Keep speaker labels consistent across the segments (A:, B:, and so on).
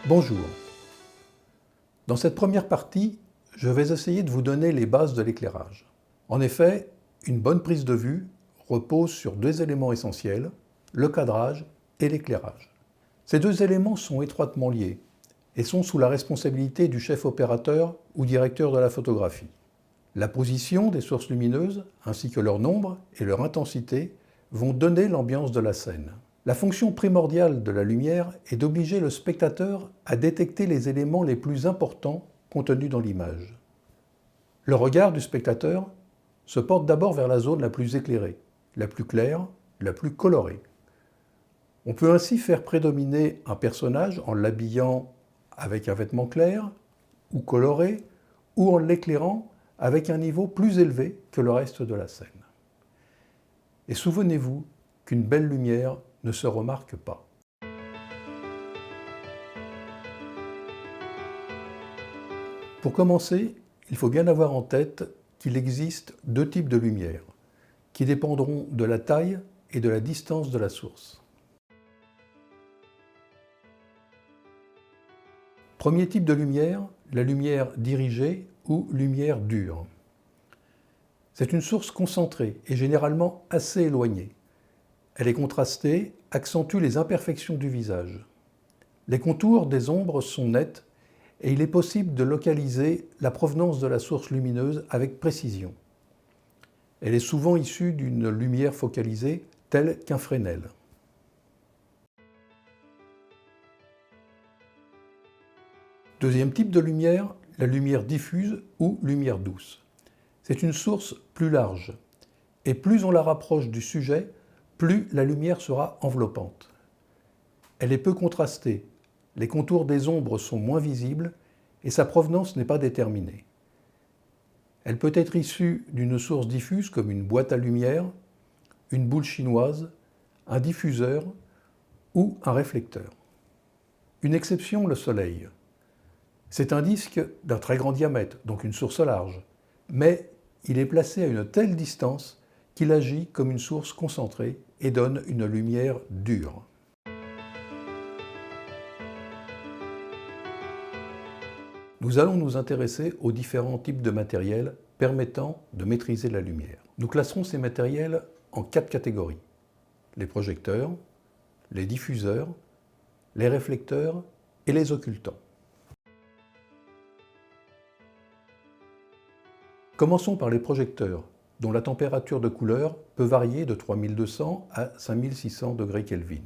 A: Bonjour. Dans cette première partie, je vais essayer de vous donner les bases de l'éclairage. En effet, une bonne prise de vue repose sur deux éléments essentiels, le cadrage et l'éclairage. Ces deux éléments sont étroitement liés et sont sous la responsabilité du chef opérateur ou directeur de la photographie. La position des sources lumineuses, ainsi que leur nombre et leur intensité, vont donner l'ambiance de la scène. La fonction primordiale de la lumière est d'obliger le spectateur à détecter les éléments les plus importants contenus dans l'image. Le regard du spectateur se porte d'abord vers la zone la plus éclairée, la plus claire, la plus colorée. On peut ainsi faire prédominer un personnage en l'habillant avec un vêtement clair ou coloré, ou en l'éclairant avec un niveau plus élevé que le reste de la scène. Et souvenez-vous qu'une belle lumière ne se remarque pas. Pour commencer, il faut bien avoir en tête qu'il existe deux types de lumière, qui dépendront de la taille et de la distance de la source. Premier type de lumière, la lumière dirigée ou lumière dure. C'est une source concentrée et généralement assez éloignée. Elle est contrastée, accentue les imperfections du visage. Les contours des ombres sont nets et il est possible de localiser la provenance de la source lumineuse avec précision. Elle est souvent issue d'une lumière focalisée telle qu'un Fresnel. Deuxième type de lumière, la lumière diffuse ou lumière douce. C'est une source plus large et plus on la rapproche du sujet, plus la lumière sera enveloppante. Elle est peu contrastée, les contours des ombres sont moins visibles et sa provenance n'est pas déterminée. Elle peut être issue d'une source diffuse comme une boîte à lumière, une boule chinoise, un diffuseur ou un réflecteur. Une exception, le soleil. C'est un disque d'un très grand diamètre, donc une source large, mais il est placé à une telle distance qu'il agit comme une source concentrée et donne une lumière dure. Nous allons nous intéresser aux différents types de matériel permettant de maîtriser la lumière. Nous classerons ces matériels en 4 catégories. Les projecteurs, les diffuseurs, les réflecteurs et les occultants. Commençons par les projecteurs, dont la température de couleur peut varier de 3200 à 5600 degrés Kelvin.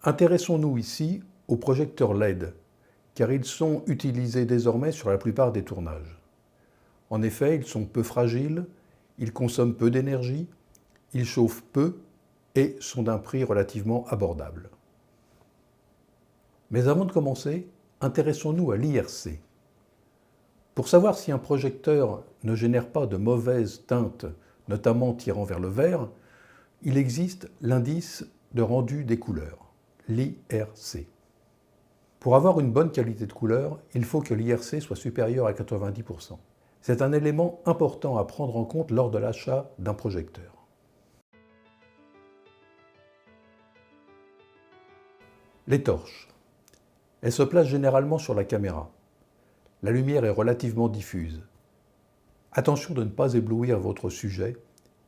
A: Intéressons-nous ici aux projecteurs LED, car ils sont utilisés désormais sur la plupart des tournages. En effet, ils sont peu fragiles, ils consomment peu d'énergie, ils chauffent peu et sont d'un prix relativement abordable. Mais avant de commencer, intéressons-nous à l'IRC. Pour savoir si un projecteur ne génère pas de mauvaises teintes, notamment tirant vers le vert, il existe l'indice de rendu des couleurs, l'IRC. Pour avoir une bonne qualité de couleur, il faut que l'IRC soit supérieur à 90%. C'est un élément important à prendre en compte lors de l'achat d'un projecteur. Les torches. Elles se placent généralement sur la caméra. La lumière est relativement diffuse. Attention de ne pas éblouir votre sujet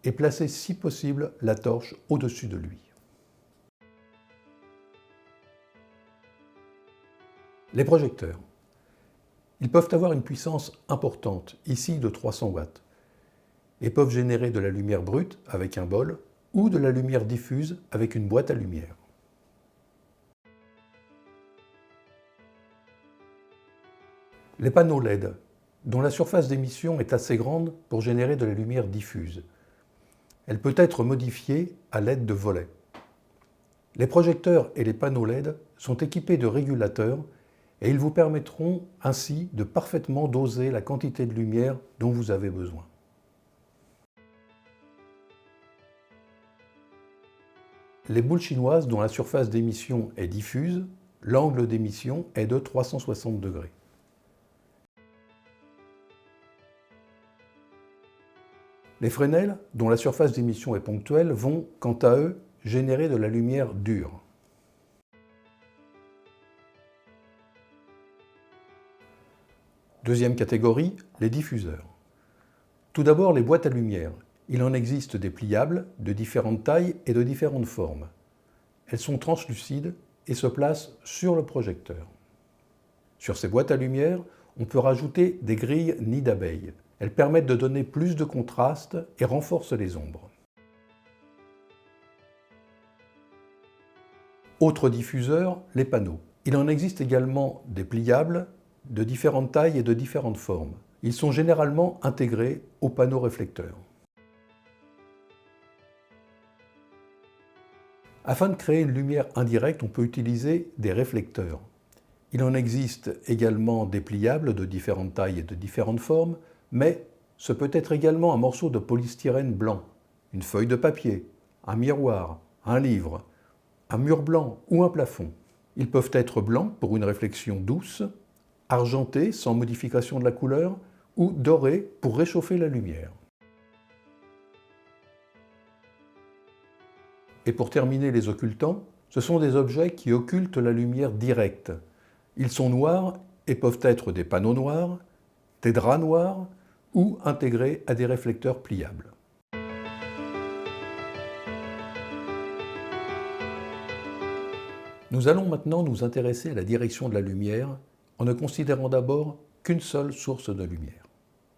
A: et placez si possible la torche au-dessus de lui. Les projecteurs. Ils peuvent avoir une puissance importante, ici de 300 watts, et peuvent générer de la lumière brute avec un bol ou de la lumière diffuse avec une boîte à lumière. Les panneaux LED, dont la surface d'émission est assez grande pour générer de la lumière diffuse. Elle peut être modifiée à l'aide de volets. Les projecteurs et les panneaux LED sont équipés de régulateurs et ils vous permettront ainsi de parfaitement doser la quantité de lumière dont vous avez besoin. Les boules chinoises dont la surface d'émission est diffuse, l'angle d'émission est de 360 degrés. Les Fresnel, dont la surface d'émission est ponctuelle, vont, quant à eux, générer de la lumière dure. Deuxième catégorie, les diffuseurs. Tout d'abord, les boîtes à lumière. Il en existe des pliables, de différentes tailles et de différentes formes. Elles sont translucides et se placent sur le projecteur. Sur ces boîtes à lumière, on peut rajouter des grilles nids d'abeilles. Elles permettent de donner plus de contraste et renforcent les ombres. Autre diffuseur, les panneaux. Il en existe également des pliables, de différentes tailles et de différentes formes. Ils sont généralement intégrés aux panneaux réflecteurs. Afin de créer une lumière indirecte, on peut utiliser des réflecteurs. Il en existe également des pliables de différentes tailles et de différentes formes, mais ce peut être également un morceau de polystyrène blanc, une feuille de papier, un miroir, un livre, un mur blanc ou un plafond. Ils peuvent être blancs pour une réflexion douce, argentés sans modification de la couleur ou dorés pour réchauffer la lumière. Et pour terminer les occultants, ce sont des objets qui occultent la lumière directe. Ils sont noirs et peuvent être des panneaux noirs, des draps noirs ou intégrés à des réflecteurs pliables. Nous allons maintenant nous intéresser à la direction de la lumière en ne considérant d'abord qu'une seule source de lumière.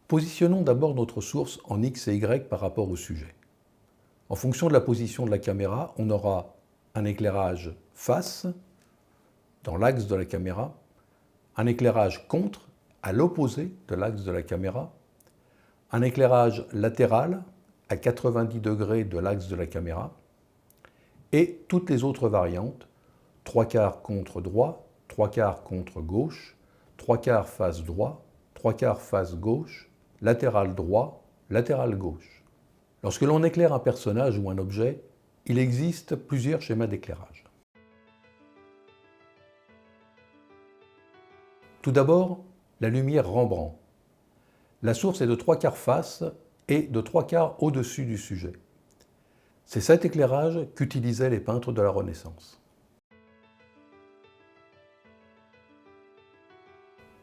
A: Positionnons d'abord notre source en X et Y par rapport au sujet. En fonction de la position de la caméra, on aura un éclairage face, dans l'axe de la caméra, un éclairage contre, à l'opposé de l'axe de la caméra, un éclairage latéral, à 90 degrés de l'axe de la caméra, et toutes les autres variantes, 3/4 contre droit, 3/4 contre gauche, 3/4 face droit, 3/4 face gauche, latéral droit, latéral gauche. Lorsque l'on éclaire un personnage ou un objet, il existe plusieurs schémas d'éclairage. Tout d'abord, la lumière Rembrandt. La source est de 3/4 face et de 3/4 au-dessus du sujet. C'est cet éclairage qu'utilisaient les peintres de la Renaissance.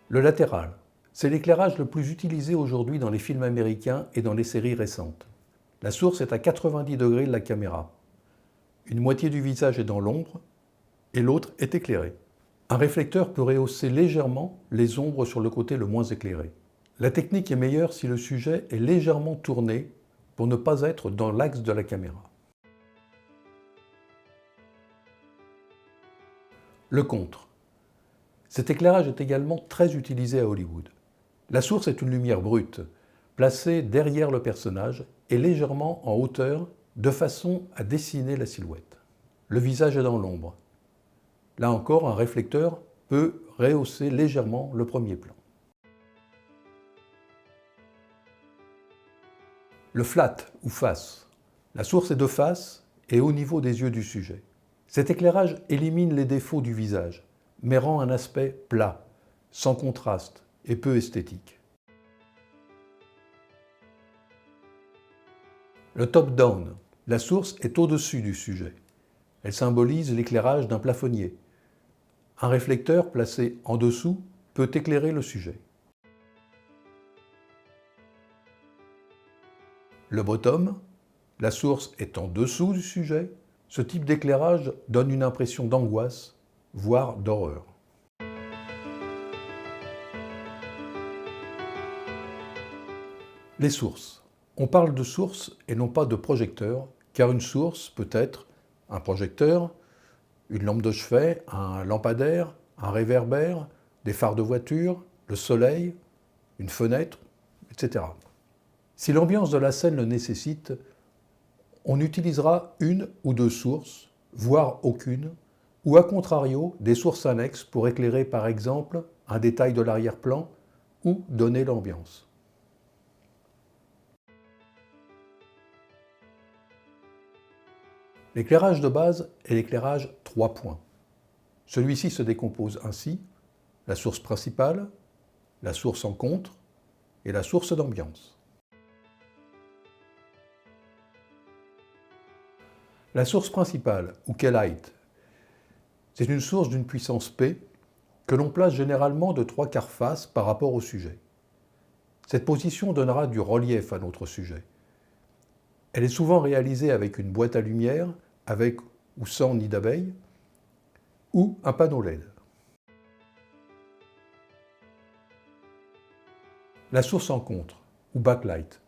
A: Le latéral, c'est l'éclairage le plus utilisé aujourd'hui dans les films américains et dans les séries récentes. La source est à 90 degrés de la caméra. Une moitié du visage est dans l'ombre et l'autre est éclairée. Un réflecteur peut rehausser légèrement les ombres sur le côté le moins éclairé. La technique est meilleure si le sujet est légèrement tourné pour ne pas être dans l'axe de la caméra. Le contre. Cet éclairage est également très utilisé à Hollywood. La source est une lumière brute, placée derrière le personnage et légèrement en hauteur, de façon à dessiner la silhouette. Le visage est dans l'ombre. Là encore, un réflecteur peut rehausser légèrement le premier plan. Le flat ou face. La source est de face et au niveau des yeux du sujet. Cet éclairage élimine les défauts du visage, mais rend un aspect plat, sans contraste et peu esthétique. Le top-down. La source est au-dessus du sujet. Elle symbolise l'éclairage d'un plafonnier. Un réflecteur placé en dessous peut éclairer le sujet. Le bottom. La source est en dessous du sujet. Ce type d'éclairage donne une impression d'angoisse, voire d'horreur. Les sources. On parle de source et non pas de projecteur, car une source peut être un projecteur, une lampe de chevet, un lampadaire, un réverbère, des phares de voiture, le soleil, une fenêtre, etc. Si l'ambiance de la scène le nécessite, on utilisera une ou deux sources, voire aucune, ou à contrario, des sources annexes pour éclairer par exemple un détail de l'arrière-plan ou donner l'ambiance. L'éclairage de base est l'éclairage 3 points. Celui-ci se décompose ainsi: la source principale, la source en contre et la source d'ambiance. La source principale, ou K-Light, c'est une source d'une puissance P que l'on place généralement de 3/4 face par rapport au sujet. Cette position donnera du relief à notre sujet. Elle est souvent réalisée avec une boîte à lumière, avec ou sans nid d'abeille, ou un panneau LED. La source en contre, ou backlight,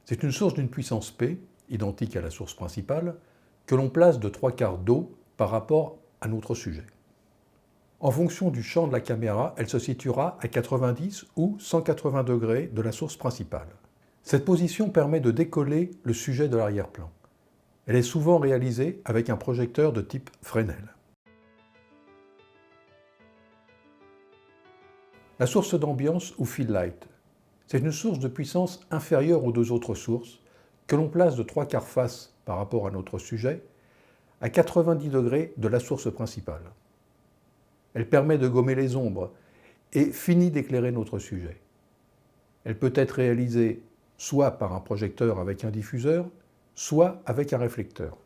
A: c'est une source d'une puissance P, identique à la source principale, que l'on place de 3/4 d'eau par rapport à notre sujet. En fonction du champ de la caméra, elle se situera à 90 ou 180 degrés de la source principale. Cette position permet de décoller le sujet de l'arrière-plan. Elle est souvent réalisée avec un projecteur de type Fresnel. La source d'ambiance ou fill light, c'est une source de puissance inférieure aux deux autres sources que l'on place de 3/4 face par rapport à notre sujet à 90 degrés de la source principale. Elle permet de gommer les ombres et finit d'éclairer notre sujet. Elle peut être réalisée soit par un projecteur avec un diffuseur, soit avec un réflecteur.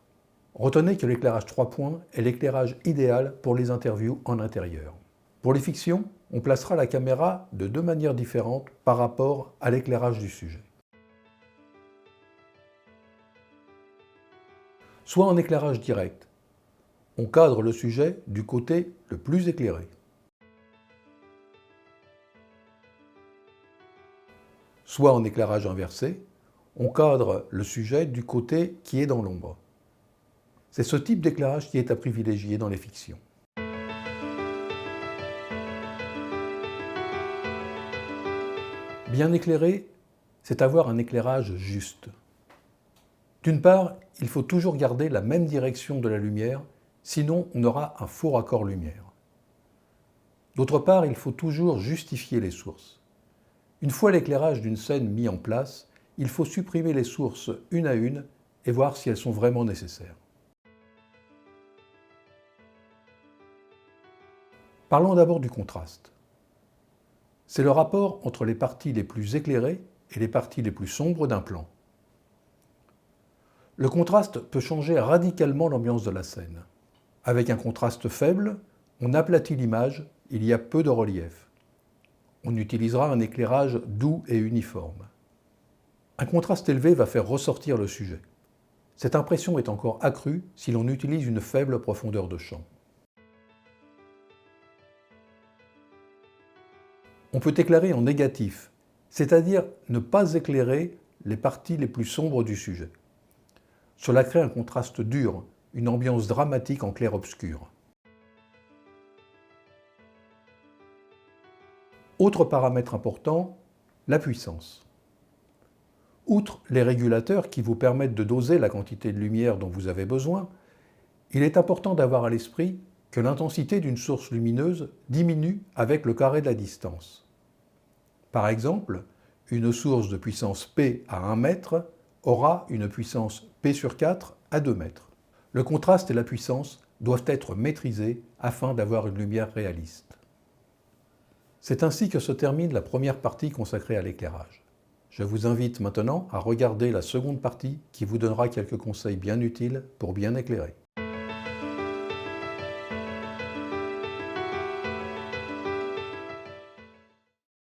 A: Retenez que l'éclairage 3 points est l'éclairage idéal pour les interviews en intérieur. Pour les fictions, on placera la caméra de deux manières différentes par rapport à l'éclairage du sujet. Soit en éclairage direct, on cadre le sujet du côté le plus éclairé. Soit en éclairage inversé, on cadre le sujet du côté qui est dans l'ombre. C'est ce type d'éclairage qui est à privilégier dans les fictions. Bien éclairer, c'est avoir un éclairage juste. D'une part, il faut toujours garder la même direction de la lumière, sinon on aura un faux raccord lumière. D'autre part, il faut toujours justifier les sources. Une fois l'éclairage d'une scène mis en place, il faut supprimer les sources une à une et voir si elles sont vraiment nécessaires. Parlons d'abord du contraste. C'est le rapport entre les parties les plus éclairées et les parties les plus sombres d'un plan. Le contraste peut changer radicalement l'ambiance de la scène. Avec un contraste faible, on aplatit l'image, il y a peu de relief. On utilisera un éclairage doux et uniforme. Un contraste élevé va faire ressortir le sujet. Cette impression est encore accrue si l'on utilise une faible profondeur de champ. On peut éclairer en négatif, c'est-à-dire ne pas éclairer les parties les plus sombres du sujet. Cela crée un contraste dur, une ambiance dramatique en clair-obscur. Autre paramètre important, la puissance. Outre les régulateurs qui vous permettent de doser la quantité de lumière dont vous avez besoin, il est important d'avoir à l'esprit que l'intensité d'une source lumineuse diminue avec le carré de la distance. Par exemple, une source de puissance P à 1 mètre aura une puissance P sur 4 à 2 mètres. Le contraste et la puissance doivent être maîtrisés afin d'avoir une lumière réaliste. C'est ainsi que se termine la première partie consacrée à l'éclairage. Je vous invite maintenant à regarder la seconde partie qui vous donnera quelques conseils bien utiles pour bien éclairer.